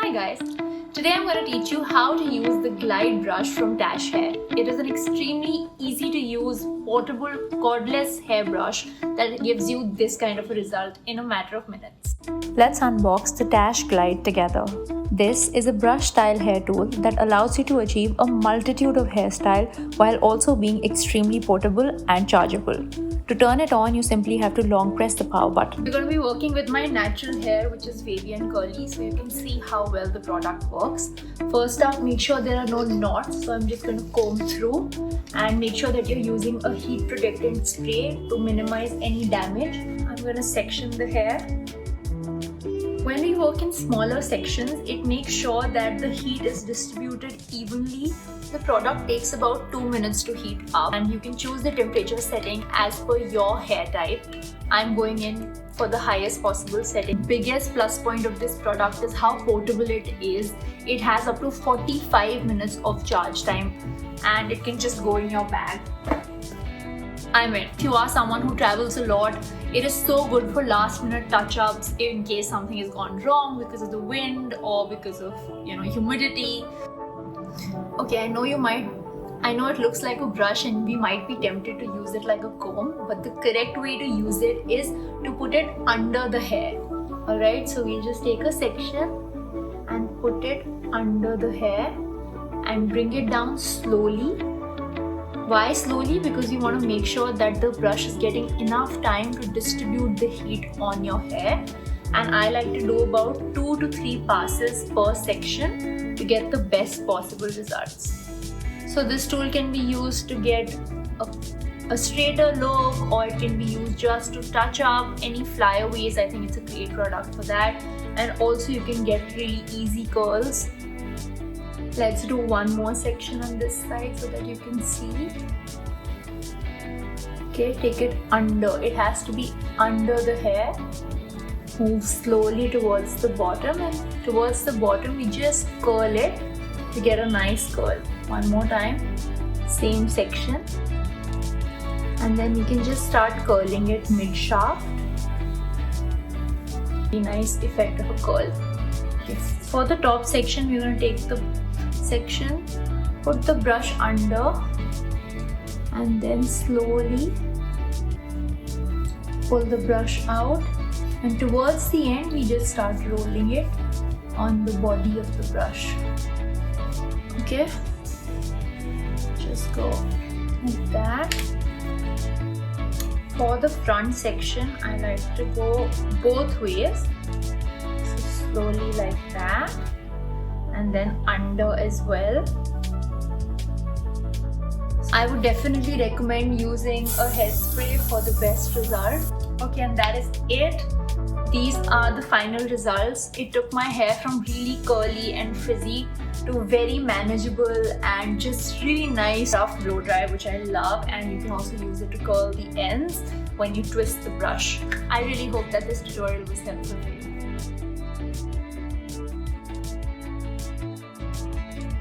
Hi guys, today I'm going to teach you how to use the Glide brush from Tash Hair. It is an extremely easy to use portable cordless hairbrush that gives you this kind of a result in a matter of minutes. Let's unbox the Tash Glide together. This is a brush style hair tool that allows you to achieve a multitude of hairstyle while also being extremely portable and chargeable. To turn it on, you simply have to long press the power button. We're going to be working with my natural hair, which is wavy and curly, so you can see how well the product works. First up, make sure there are no knots, so I'm just going to comb through and make sure that you're using a heat protectant spray to minimize any damage. I'm going to section the hair. When we work in smaller sections, it makes sure that the heat is distributed evenly. The product takes about 2 minutes to heat up, and you can choose the temperature setting as per your hair type. I'm going in for the highest possible setting. Biggest plus point of this product is how portable it is. It has up to 45 minutes of charge time and it can just go in your bag. I mean, if you are someone who travels a lot, it is so good for last minute touch-ups in case something has gone wrong because of the wind or because of humidity. Okay, I know it looks like a brush and we might be tempted to use it like a comb, but the correct way to use it is to put it under the hair. Alright, so we'll just take a section and put it under the hair and bring it down slowly. Why slowly? Because you want to make sure that the brush is getting enough time to distribute the heat on your hair. And I like to do about 2 to 3 passes per section to get the best possible results. So this tool can be used to get a straighter look, or it can be used just to touch up any flyaways. I think it's a great product for that. And also you can get really easy curls. Let's do one more section on this side so that you can see. Okay, take it under. It has to be under the hair. Move slowly towards the bottom, and towards the bottom we just curl it to get a nice curl. One more time, same section, and then we can just start curling it mid-shaft. A nice effect of a curl. Okay. For the top section, we're going to take the section, put the brush under, and then slowly pull the brush out. And towards the end, we just start rolling it on the body of the brush. Okay? Just go like that. For the front section, I like to go both ways. So slowly like that. And then under as well. I would definitely recommend using a hairspray for the best result. Okay, and that is it. These are the final results. It took my hair from really curly and frizzy to very manageable and just really nice rough blow dry, which I love. And you can also use it to curl the ends when you twist the brush. I really hope that this tutorial was helpful for you.